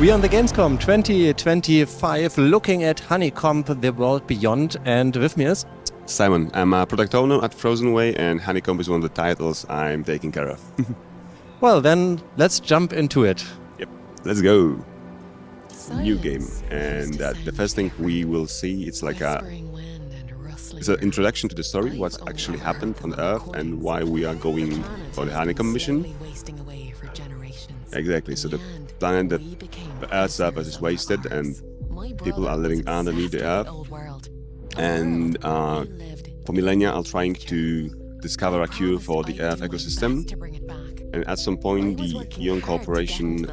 We are on the Gamescom 2025 looking at Honeycomb, the world beyond, and with me is... Simon, I'm a product owner at Frozen Way, and Honeycomb is one of the titles I'm taking care of. Well, then let's jump into it. Yep, let's go. New game, and the first thing we will see, it's like it's an introduction to the story, what's actually happened on Earth and why we are going for the Honeycomb mission. Exactly, so the planet, the Earth's surface is wasted and people are living underneath the Earth. And for millennia are trying to discover a cure for the Earth ecosystem. And at some point, the Ion Corporation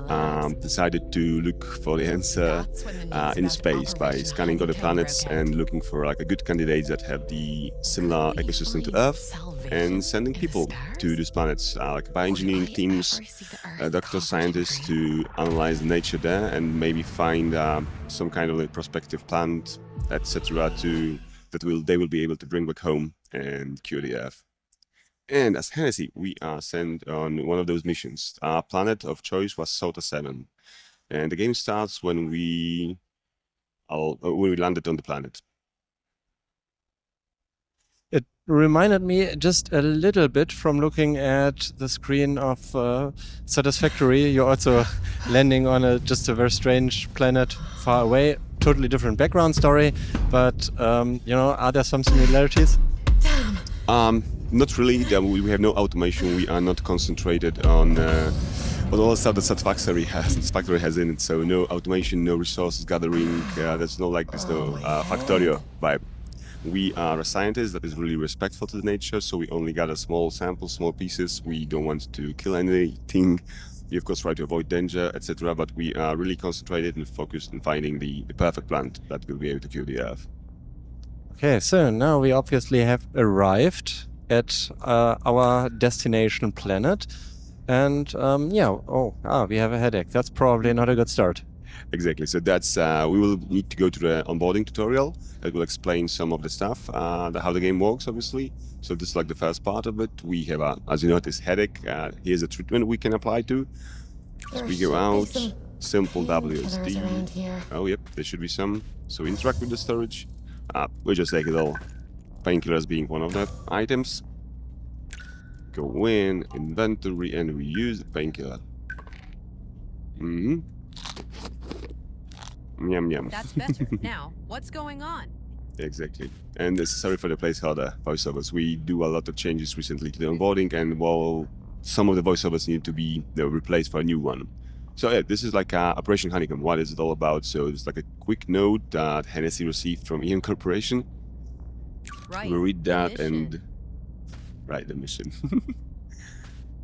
decided to look for the answer in space by scanning other planets and looking for like a good candidates that have the similar ecosystem to Earth, and sending people to these planets, like bioengineering teams, doctor scientists to analyze the nature there and maybe find some kind of a prospective plant, etc. They will be able to bring back home and cure the Earth. And as Hennessy, we are sent on one of those missions. Our planet of choice was Sota 7. And the game starts when we landed on the planet. It reminded me just a little bit from looking at the screen of Satisfactory. You're also landing on just a very strange planet far away. Totally different background story. But, you know, are there some similarities? Not really. We have no automation. We are not concentrated on all the stuff that Satisfactory has in it. So no automation, no resources gathering. There's no Factorio vibe. We are a scientist that is really respectful to the nature. So we only gather small samples, small pieces. We don't want to kill anything. We of course try to avoid danger, etc. But we are really concentrated and focused on finding the perfect plant that will be able to cure the Earth. Okay, so now we obviously have arrived at our destination planet, and we have a headache. That's probably not a good start. Exactly. So that's we will need to go to the onboarding tutorial that will explain some of the stuff, how the game works, obviously. So this is like the first part of it. We have, as you notice, headache. Here's a treatment we can apply to. So we go out, simple WSD. Oh, yep, there should be some. So interact with the storage. We just take it all. Painkillers being one of the items. Go in, inventory, and we use the painkiller. Yum yum. That's better. Now, what's going on? Exactly. And sorry for the placeholder voiceovers. We do a lot of changes recently to the onboarding, and some of the voiceovers need to be replaced for a new one. So yeah, this is like Operation Honeycomb. What is it all about? So it's like a quick note that Hennessy received from Ion Corporation. Right. We read that and write the mission.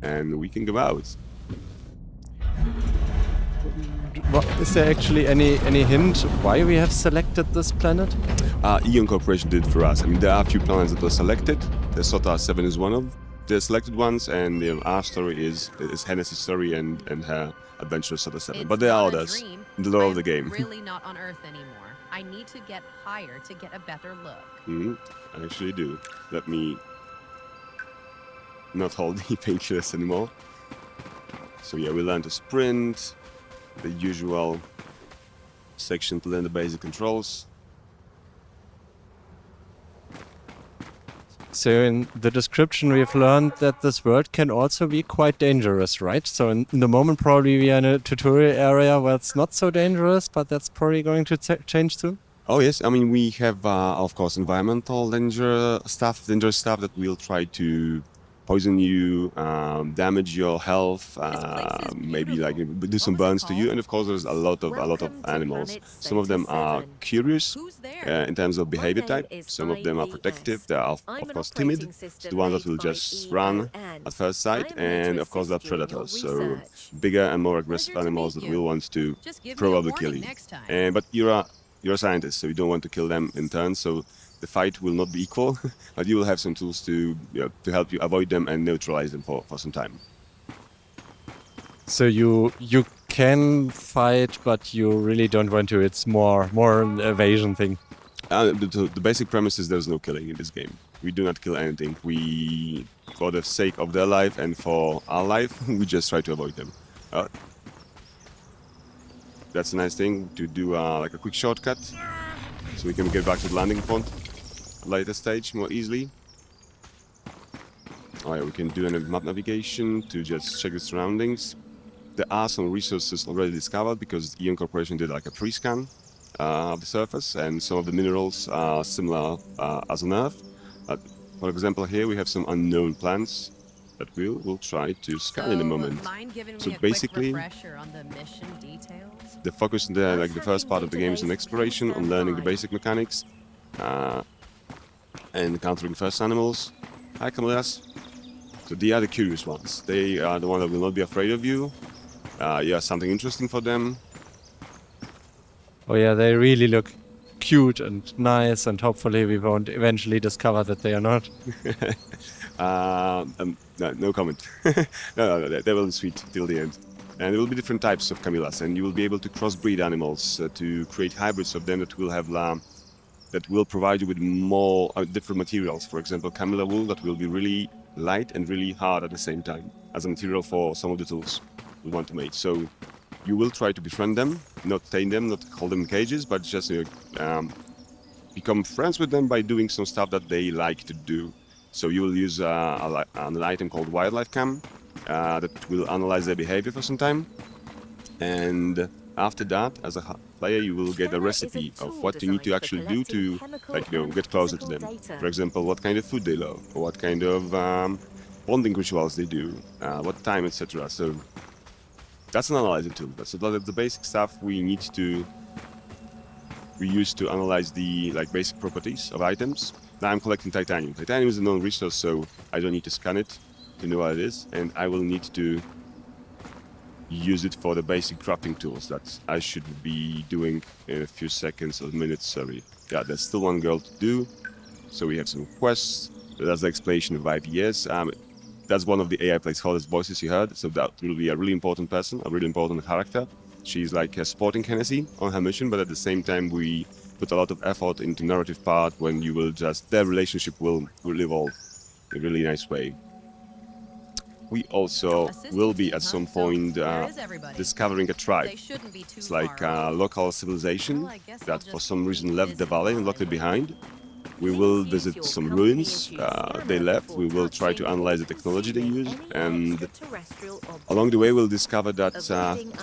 And we can go out. Is there actually any hint why we have selected this planet? Ion Corporation did it for us. I mean, there are a few planets that were selected. The Sota 7 is one of the selected ones, and our story is Hennessy's story and her adventure of Sota 7. But there are others in the lore of the game. I'm really not on Earth anymore. I need to get higher to get a better look. I actually do. Let me not hold the painkillers anymore. So yeah, we learn to sprint, the usual section to learn the basic controls. So in the description we've learned that this world can also be quite dangerous, right? So in the moment probably we are in a tutorial area where it's not so dangerous, but that's probably going to change soon? Oh yes, I mean we have of course environmental dangerous stuff that will try to poison you, damage your health, maybe like do some burns to you, and of course there's a lot of animals. Some of them are curious in terms of behavior type. Some of them are protective. They are of course timid, the ones that will just run at first sight, and of course they're predators. So bigger and more aggressive animals that will want to probably kill you. But you're a scientist, so you don't want to kill them in turn. So the fight will not be equal, but you will have some tools to help you avoid them and neutralize them for some time. So you can fight, but you really don't want to. It's more an evasion thing. The basic premise is there's no killing in this game. We do not kill anything. We, for the sake of their life and for our life, we just try to avoid them. That's a nice thing to do like a quick shortcut, so we can get back to the landing point at a later stage more easily. Alright, we can do a map navigation to just check the surroundings. There are some resources already discovered because Ion Corporation did like a pre-scan of the surface, and some of the minerals are similar as on Earth. For example, here we have some unknown plants that we'll try to scan in a moment. So basically, the focus in the first part of the game is on exploration, on learning the basic mechanics, and encountering first animals. Hi, Camillas. So they are the curious ones. They are the ones that will not be afraid of you. You have something interesting for them. Oh yeah, they really look cute and nice, and hopefully we won't eventually discover that they are not. No comment. no, they will be sweet till the end. And there will be different types of Camillas, and you will be able to crossbreed animals to create hybrids of them that will have that will provide you with more different materials. For example, Camilla wool that will be really light and really hard at the same time as a material for some of the tools we want to make. So you will try to befriend them, not tame them, not hold them in cages, but just become friends with them by doing some stuff that they like to do. So you will use an item called Wildlife Cam that will analyze their behavior for some time, and after that, as a player, you will get a recipe of what you need to actually do to, get closer to them. For example, what kind of food they love, or what kind of bonding rituals they do, what time, etc. So that's an analyzer tool. That's a lot of the basic stuff we use to analyze the basic properties of items. Now I'm collecting titanium. Titanium is a known resource, so I don't need to scan it to know what it is, and I will need to use it for the basic crafting tools that I should be doing in a few seconds or minutes, sorry. Yeah, there's still one girl to do, so we have some quests. That's the explanation of IPS. That's one of the AI placeholders voices you heard, so that will be a really important person, a really important character. She's like supporting Hennessy on her mission, but at the same time we put a lot of effort into narrative part when you will their relationship will evolve in a really nice way. We also will be at some point discovering a tribe. It's like a local civilization that for some reason left the valley and locked it behind. We will visit some ruins they left. We will try to analyze the technology they use, and along the way we'll discover that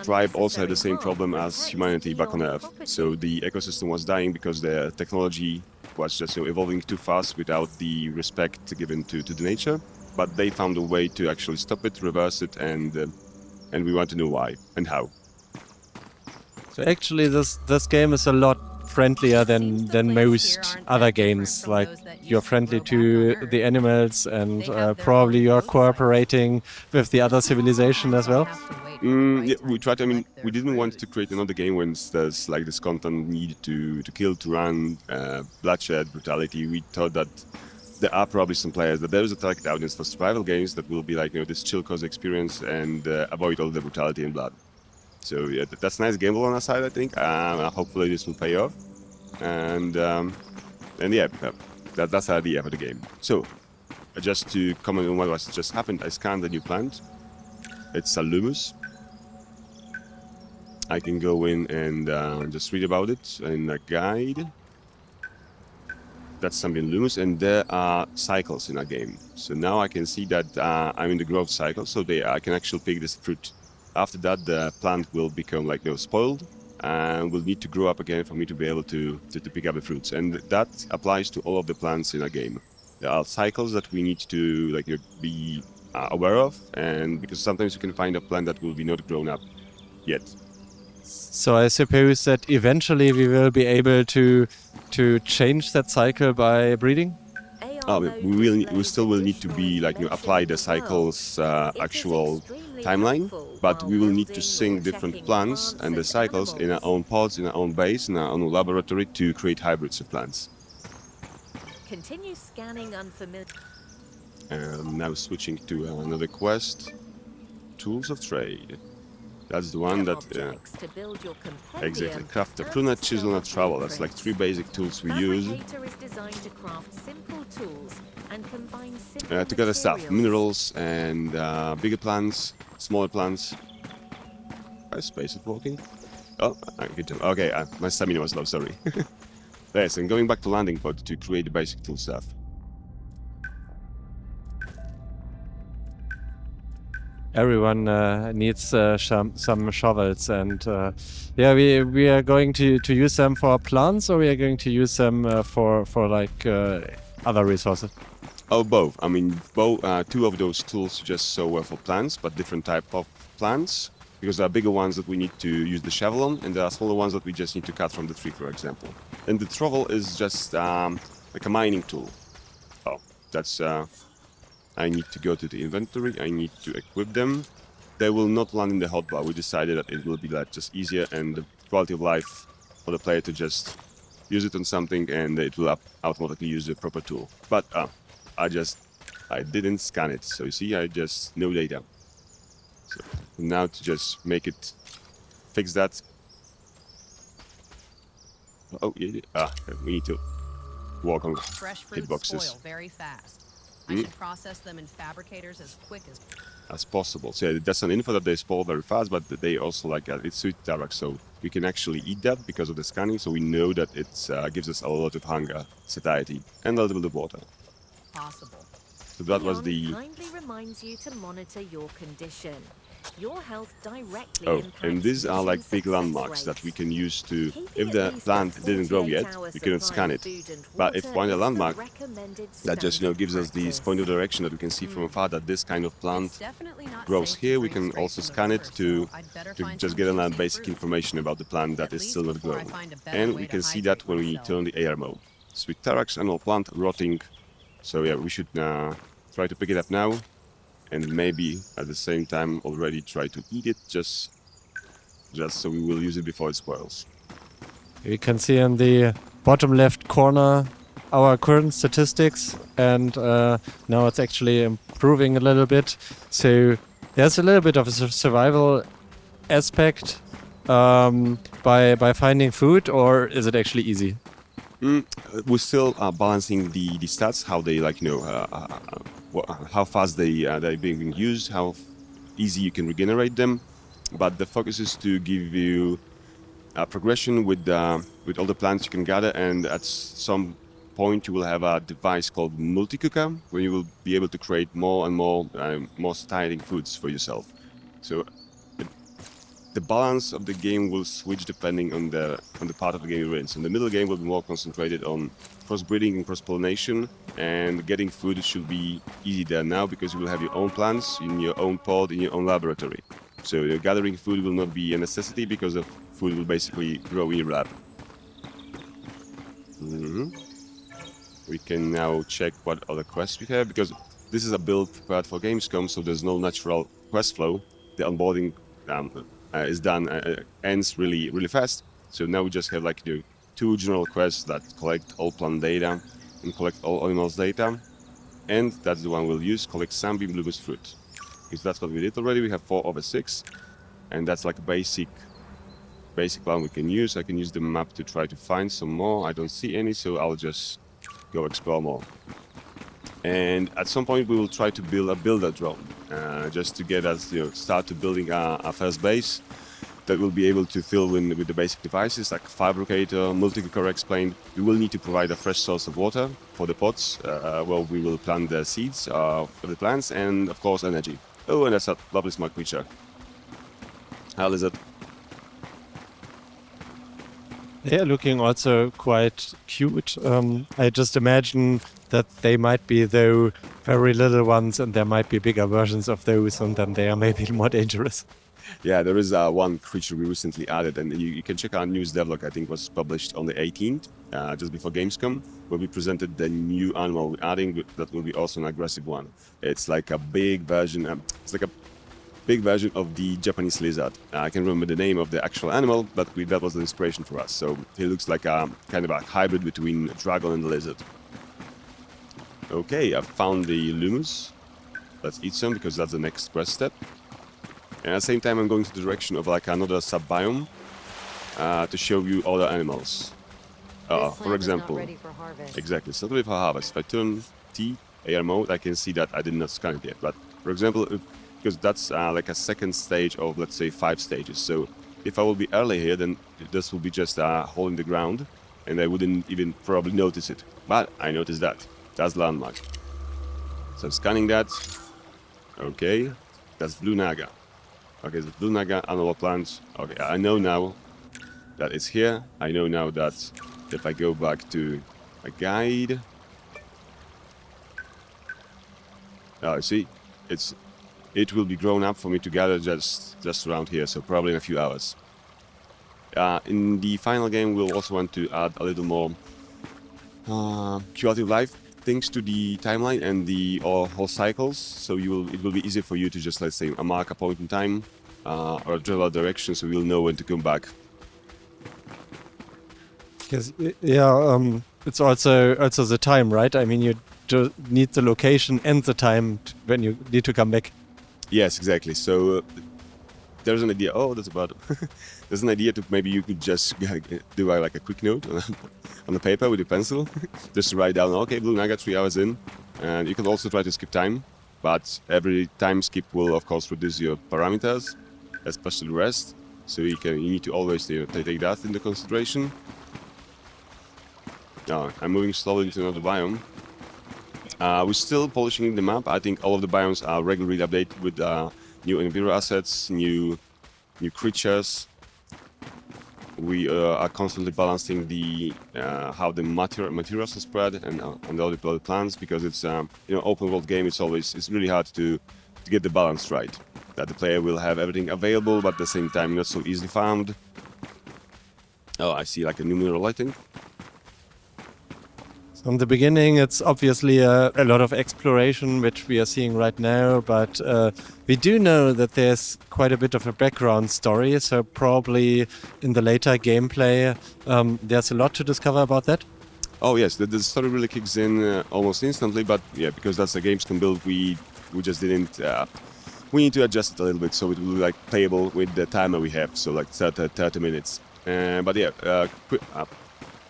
tribe also had the same problem as humanity back on Earth. So the ecosystem was dying because their technology was just evolving too fast without the respect given to the nature. But they found a way to actually stop it, reverse it, and we want to know why and how. So actually this game is a lot friendlier than most other games. Like, you're friendly to the animals, and probably you're cooperating with the other civilization as well. Yeah, we tried. I mean, we didn't want to create another game when there's this content needed to kill, to run, bloodshed, brutality. We thought that there are probably some players that there is a target audience for survival games that will be this chill cozy experience and avoid all the brutality and blood. So yeah, that's a nice gamble on our side, I think. Hopefully this will pay off, and yeah, that's the idea for the game. So just to comment on what just happened, I scanned the new plant. It's a Lumus. I can go in and just read about it in a guide. That's something Lumus, and there are cycles in our game. So now I can see that I'm in the growth cycle, so I can actually pick this fruit. After that, the plant will become spoiled and will need to grow up again for me to be able to pick up the fruits. And that applies to all of the plants in our game. There are cycles that we need to be aware of, and because sometimes you can find a plant that will be not grown up yet. So I suppose that eventually we will be able to change that cycle by breeding? We still will need to be apply the cycle's actual timeline, but we will need to sync different plants and the cycles in our own pods, in our own base, in our own laboratory to create hybrids of plants. Continue scanning unfamiliar. Now switching to another quest, Tools of Trade. That's the one that exactly, craft a prunette, chisel, and trowel. That's 3 basic tools we use to gather stuff, minerals and bigger plants, smaller plants. I space it walking. Oh, good job. Okay, my stamina was low, sorry. Yes, and going back to landing pod to create the basic tool stuff. Everyone needs some shovels, and yeah, we are going to use them for plants, or we are going to use them for like other resources. Oh, both. I mean, two of those tools just so for plants, but different type of plants. Because there are bigger ones that we need to use the shovel on, and there are smaller ones that we just need to cut from the tree, for example. And the trowel is just like a mining tool. Oh, that's... I need to go to the inventory, I need to equip them. They will not land in the hotbar. We decided that it will be like just easier and the quality of life for the player to just use it on something, and it will automatically use the proper tool. But I didn't scan it, so you see, I just no data. So now to just make it, fix that. Oh yeah, we need to walk on Fresh fruits hitboxes spoil very fast. I should process them in fabricators as quick as possible. So yeah, that's an info that they spoil very fast, but they also like it's sweet Tarak, so we can actually eat that because of the scanning. So we know that it gives us a lot of hunger, satiety, and a little bit of water. possible. So that was the. Kindly reminds you to monitor your condition. Your health directly Oh, impacts and these are like big mission landmarks success that we can use to, rates. if the Keeping at plant least a didn't grow yet, 48-hour we cannot supply scan of it. food and But if water find a is the landmark recommended that just standard gives us this point of practice. direction that we can see from afar that this kind of It's plant definitely not grows safe to here, we drink can straight also from the scan it river, to so I'd better to find just some get a juicy basic fruit. information about the plant that At is least still not before I grown. find a better And way we to can see hydrate that when we myself. turn the AR mode. Sweet Tarax animal plant rotting. So yeah, we should try to pick it up now, and maybe at the same time already try to eat it, just so we will use it before it spoils. You can see in the bottom left corner our current statistics, and now it's actually improving a little bit. So there's a little bit of a survival aspect by finding food, or is it actually easy? We're still balancing the stats, how they like how fast they're being used, how easy you can regenerate them. But the focus is to give you progression with all the plants you can gather, and at some point you will have a device called multi-cooker where you will be able to create more and more satiating foods for yourself. So the balance of the game will switch depending on the part of the game you're in. So the middle game will be more concentrated on crossbreeding and cross-pollination, and getting food should be easy there now because you will have your own plants in your own pod, in your own laboratory. So gathering food will not be a necessity because the food will basically grow in your lab. We can now check what other quests we have, because this is a build prepared for Gamescom, so there's no natural quest flow. The onboarding is done, ends really fast. So now we just have like two general quests that collect all plant data and collect all animals data, and that's the one we'll use, collect sunbeam blueberry fruit. Because that's what we did already. We have 4 over 6, and that's like a basic one we can use. I can use the map to try to find some more. I don't see any, so I'll just go explore more. And at some point we will try to build a builder drone, just to get us start to building our first base that will be able to fill in with the basic devices like fabricator, multi-cooker explained. We will need to provide a fresh source of water for the pots where we will plant the seeds for the plants, and of course energy. Oh, and that's a lovely smart creature. How is it? They're looking also quite cute. I just imagine that they might be though very little ones, and there might be bigger versions of those, and then they are maybe more dangerous. Yeah, there is one creature we recently added, and you can check our news devlog. I think was published on the 18th, just before Gamescom, where we presented the new animal we're adding. That will be also an aggressive one. It's like a big version. It's like a big version of the Japanese lizard. I can't remember the name of the actual animal, but that was the inspiration for us. So he looks like a kind of a hybrid between a dragon and a lizard. Okay, I found the Lumus. Let's eat some because that's the next quest step. And at the same time, I'm going to the direction of like another sub-biome to show you other animals. For example, exactly, it's not ready for harvest. If I turn T, AR mode, I can see that I did not scan it yet. But for example, because that's like a second stage of, let's say, 5 stages. So if I will be early here, then this will be just a hole in the ground, and I wouldn't even probably notice it. But I noticed that. That's landmark. So scanning that. Okay, that's Blue Naga. Okay, the Blue Naga annual plant. Okay, I know now that it's here. I know now that if I go back to a guide. Oh, see, it will be grown up for me to gather just around here, so probably in a few hours. In the final game, we'll also want to add a little more curative life things to the timeline and the whole cycles. So it will be easy for you to just, let's say, mark a point in time or drill a direction, so we'll know when to come back. Because it's also the time, right? I mean, you need the location and the time when you need to come back. Yes, exactly. So there's an idea. Oh, that's about. There's an idea to maybe you could just do like a quick note on the paper with a pencil, just to write down. Okay, Blue Naga 3 hours in, and you can also try to skip time, but every time skip will of course reduce your parameters, especially rest. So you need to always take that into consideration. I'm moving slowly into another biome. We're still polishing the map. I think all of the biomes are regularly updated with new enviro assets, new creatures. We are constantly balancing the how the materials are spread and on the other plants, because it's open world game. It's really hard to get the balance right. That the player will have everything available, but at the same time not so easily found. Oh, I see like a new mineral lighting. From the beginning, it's obviously a lot of exploration, which we are seeing right now, but we do know that there's quite a bit of a background story, so probably in the later gameplay, there's a lot to discover about that. Oh yes, the story really kicks in almost instantly, but yeah, because that's a Gamescom build, we just didn't... we need to adjust it a little bit, so it will be like playable with the timer we have, so like 30 minutes. But yeah,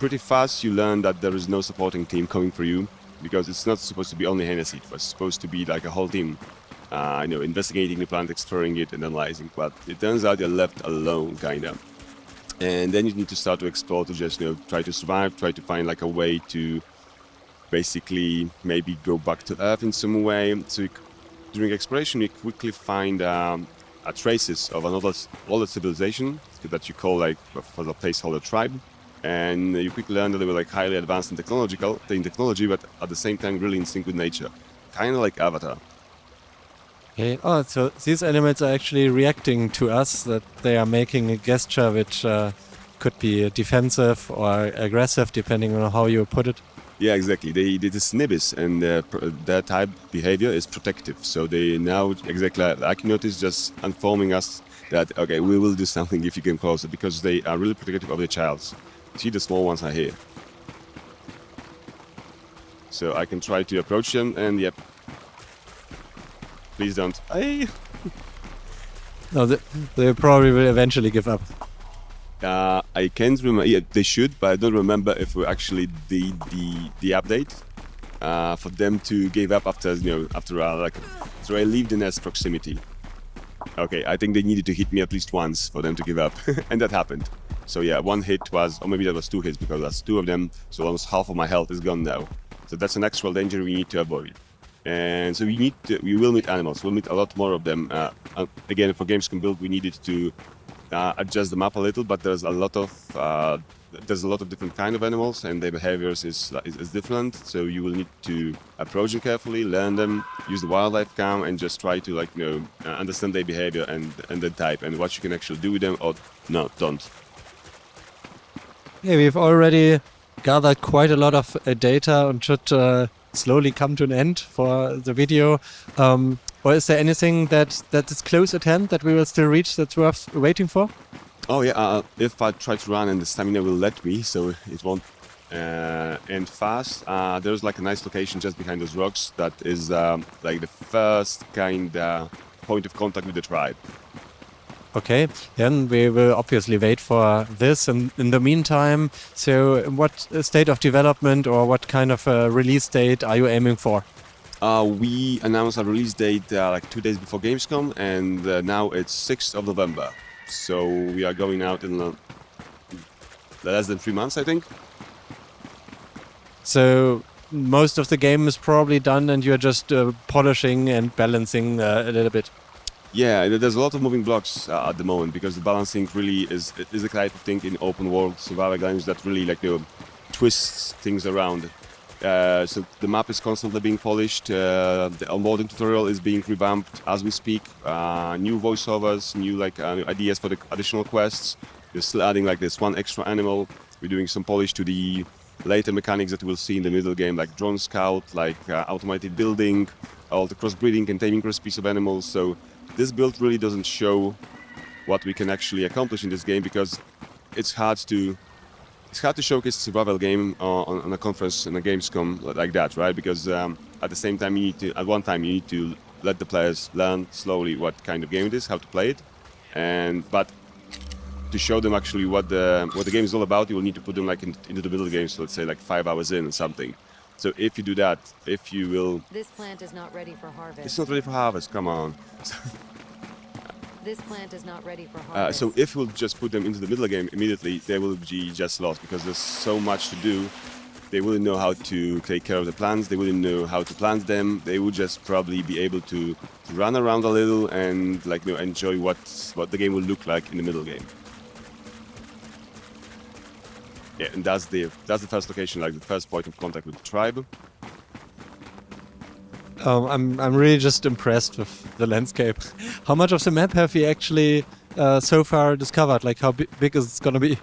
pretty fast you learn that there is no supporting team coming for you, because it's not supposed to be only Hennessy, but it's supposed to be like a whole team, investigating the plant, exploring it, and analyzing. But it turns out you're left alone, kinda. And then you need to start to explore, to just try to survive, try to find like a way to basically maybe go back to Earth in some way. So during exploration, you quickly find traces of another older civilization that you call like for the placeholder tribe. And you quickly learn that they were like highly advanced in technology, but at the same time really in sync with nature, kind of like Avatar. Okay. Oh, so these animals are actually reacting to us, that they are making a gesture which could be defensive or aggressive, depending on how you put it. Yeah, exactly. They did this nimbus, and their type behavior is protective. So they now, exactly like you notice, just informing us that, okay, we will do something if you come closer, because they are really protective of their childs. See, the small ones are here. So I can try to approach them, and yep. Please don't. No, they probably will eventually give up. I can't remember. Yeah, they should, but I don't remember if we actually did the update for them to give up after I leave the nest proximity. Okay, I think they needed to hit me at least once for them to give up, and that happened. So yeah, one hit was, or maybe that was 2 hits, because that's 2 of them, so almost half of my health is gone now. So that's an actual danger we need to avoid. And so we will meet animals, we'll meet a lot more of them. Again, for Gamescom build, we needed to adjust the map a little, but there's a lot of different kind of animals, and their behaviors is different. So you will need to approach them carefully, learn them, use the wildlife cam, and just try to understand their behavior and the type, and what you can actually do with them or no, don't. Yeah, we've already gathered quite a lot of data and should slowly come to an end for the video. Or is there anything that is close at hand that we will still reach that's worth waiting for? Oh yeah, if I try to run and the stamina will let me, so it won't end fast. There's like a nice location just behind those rocks that is like the first kind point of contact with the tribe. Okay, then we will obviously wait for this. And in the meantime, so what state of development or what kind of release date are you aiming for? We announced a release date like 2 days before Gamescom, and now it's 6th of November. So we are going out in less than 3 months, I think. So most of the game is probably done, and you're just polishing and balancing a little bit. Yeah, there's a lot of moving blocks at the moment, because the balancing really is the type of thing in open world survival games that really twists things around. So the map is constantly being polished. The onboarding tutorial is being revamped as we speak. New voiceovers, new ideas for the additional quests. We're still adding this one extra animal. We're doing some polish to the later mechanics that we'll see in the middle game, like drone scout, automated building, all the crossbreeding and taming recipes of animals. So this build really doesn't show what we can actually accomplish in this game, because it's hard to showcase a survival game on a conference in a Gamescom like that, right? Because at the same time, at one time you need to let the players learn slowly what kind of game it is, how to play it, but to show them actually what the game is all about, you will need to put them into the middle game. So let's say 5 hours in or something. So if you do that, if you will, This plant is not ready for harvest. it's not ready for harvest. Come on. This plant is not ready for harvest. So if we'll just put them into the middle game immediately, they will be just lost, because there's so much to do. They wouldn't know how to take care of the plants. They wouldn't know how to plant them. They would just probably be able to run around a little and enjoy what the game will look like in the middle game. Yeah, and that's the first location, the first point of contact with the tribe. I'm really just impressed with the landscape. How much of the map have we actually so far discovered? How big is it gonna be?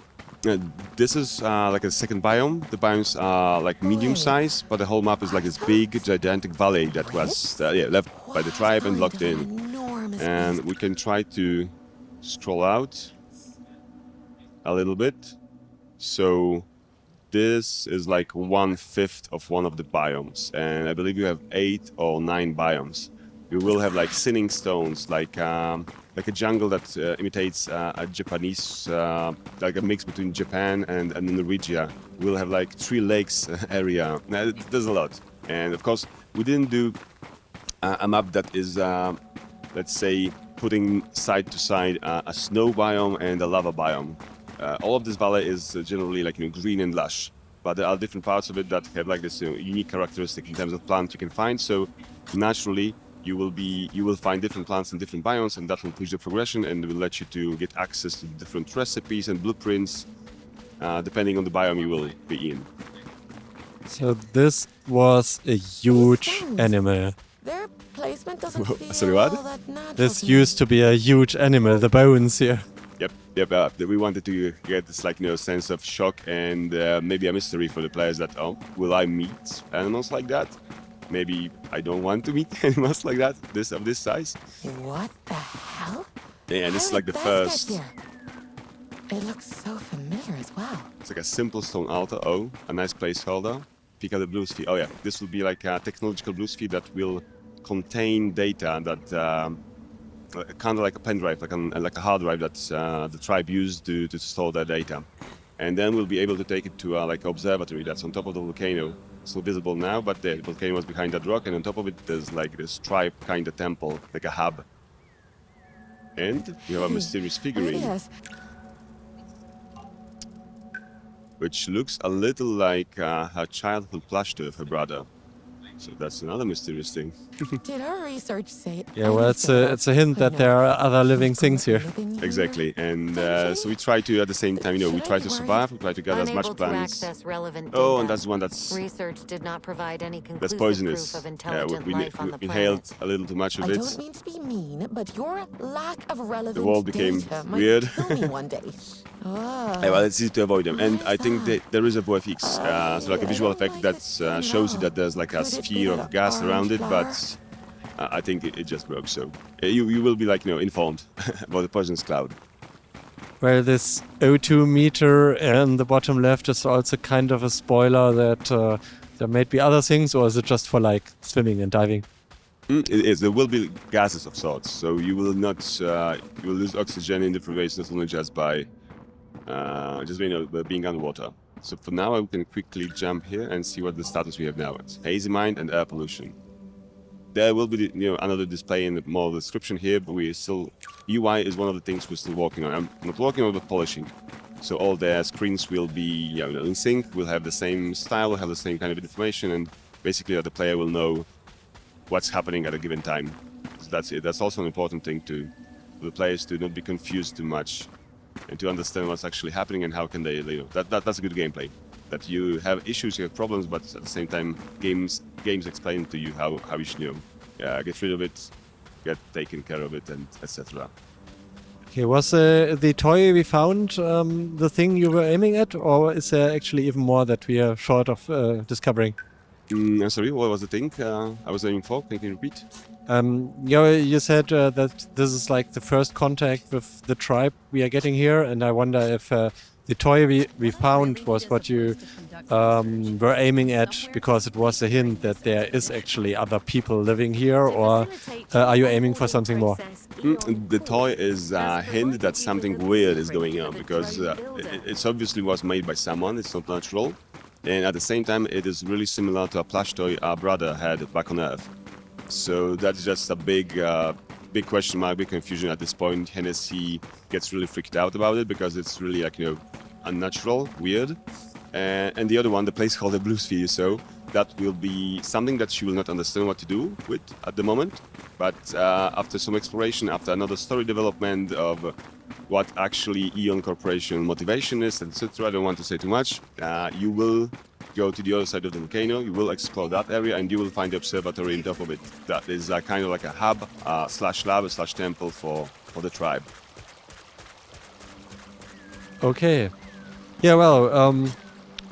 This is a second biome. The biomes are medium size, but the whole map is this big, gigantic valley that was left by the tribe and locked in. And we can try to scroll out a little bit. So this is 1/5 of one of the biomes, and I believe you have 8 or 9 biomes. You will have sinning stones, a jungle that imitates a Japanese, a mix between Japan and Norwegia. We'll have 3 lakes area. There's a lot, and of course we didn't do a map that is, let's say, putting side to side a snow biome and a lava biome. All of this valley is generally green and lush, but there are different parts of it that have this unique characteristic in terms of plants you can find. So naturally, you will find different plants in different biomes, and that will push the progression and will let you to get access to different recipes and blueprints, depending on the biome you will be in. So this was a huge animal. Their placement doesn't feel Sorry, what? all that natural This to me. used to be a huge animal, the bones here. Yep. We wanted to get this sense of shock and maybe a mystery for the players that, oh, will I meet animals like that? Maybe I don't want to meet animals like that, of this size. What the hell? Yeah, and this is How did the this first. get here? It looks so familiar as well. It's a simple stone altar. Oh, a nice placeholder. Pick up the blue sphere. Oh yeah, this will be a technological blue sphere that will contain data that kind of like a pen drive, like a hard drive that the tribe used to store their data. And then we'll be able to take it to observatory that's on top of the volcano. It's not visible now, but the volcano was behind that rock, and on top of it there's this tribe kind of temple, like a hub. And you have a mysterious figurine, Yes. which looks a little like her childhood plush to her brother. So that's another mysterious thing. Did our research say? Yeah, well, it's a hint that there are other living things here. Exactly, and so we try to, at the same time, we try to survive, we try to gather as much Unable to plants. access relevant Oh, data. and that's one that's Research did not provide any that's conclusive poisonous. proof of Yeah, intelligent we life on the inhaled planet. a little too much of I it. don't mean to be mean, but your lack of relevant world became data might weird. kill me one day. Ah. Yeah, well, it's easy to avoid them, and Why I is think that? there is a VFX, so a visual effect that shows you that there's a Could it be sphere of the gas around it, orange but I think it just broke. So you will be informed about the poisonous cloud. Well, this O2 meter in the bottom left is also kind of a spoiler that there might be other things, or is it just for swimming and diving? It is. There will be gases of sorts, so you will not you will lose oxygen in different ways, not only just by being underwater. So for now, I can quickly jump here and see what the status we have now. It's hazy mind and air pollution. there will be another display and more description here, but we still UI is one of the things we're still working on. I'm not working on the polishing, so all the screens will be in sync. We'll have the same style, we'll have the same kind of information, and basically the player will know what's happening at a given time. So that's it. That's also an important thing for the players to not be confused too much and to understand what's actually happening and how can they. That's a good gameplay. That you have issues, you have problems, but at the same time, games explain to you how you should get rid of it, get taken care of it, and etc. Okay, was the toy we found the thing you were aiming at, or is there actually even more that we are short of discovering? Sorry, what was the thing I was aiming for? Can you repeat? You said that this is like the first contact with the tribe we are getting here, and I wonder if the toy we found was what you were aiming at, because it was a hint that there is actually other people living here, or are you aiming for something more? The toy is a hint that something weird is going on, because it obviously was made by someone, it's not natural, and at the same time it is really similar to a plush toy our brother had back on Earth. So that's just a big question mark, big confusion at this point. Hennessy gets really freaked out about it because it's really like, unnatural, weird. And the other one, the placeholder Blue Sphere, so that will be something that she will not understand what to do with at the moment. But after some exploration, after another story development of what actually Eon Corporation motivation is, etc., I don't want to say too much, you will go to the other side of the volcano, you will explore that area, and you will find the observatory on top of it. That is kind of like a hub slash lab slash temple for the tribe. Okay. Yeah, well,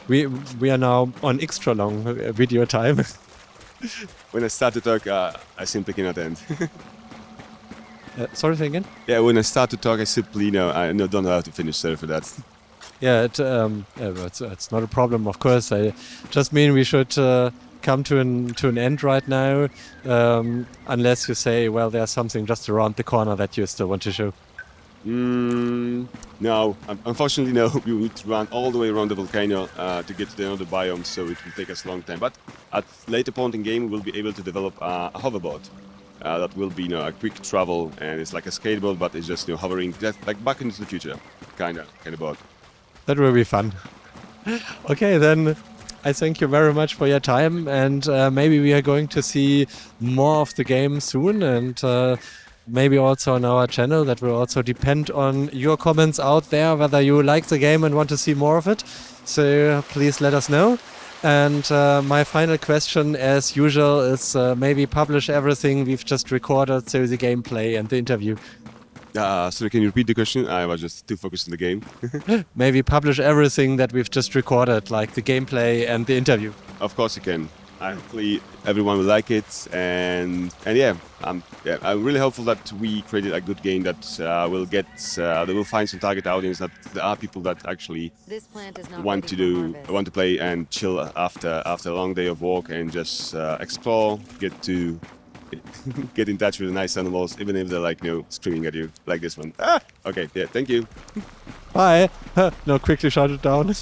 we are now on extra long video time. When I start to talk, I simply cannot end. Sorry, say again? Yeah, when I start to talk, I simply, I don't know how to finish. Sorry for that. Yeah, it's not a problem, of course. I just mean we should come to an end right now, unless you say, well, there's something just around the corner that you still want to show. No, unfortunately, no. We need to run all the way around the volcano to get to the other biome, so it will take us a long time. But at later point in game, we'll be able to develop a hoverboard. That will be, a quick travel, and it's like a skateboard, but it's just, hovering, just like Back into the Future, kind of board. That will be fun. Okay, then I thank you very much for your time, and maybe we are going to see more of the game soon, and maybe also on our channel. That will also depend on your comments out there, whether you like the game and want to see more of it. So please let us know. And my final question, as usual, is maybe publish everything we've just recorded, so the gameplay and the interview. Sorry, can you repeat the question? I was just too focused on the game. Maybe publish everything that we've just recorded, like the gameplay and the interview. Of course you can. Hopefully everyone will like it, and I'm really hopeful that we created a good game that that will find some target audience, that there are people that actually want to play and chill after a long day of work and just explore, get in touch with nice animals, even if they're like screaming at you like this one. Okay, yeah, thank you. Bye. No, quickly shut it down.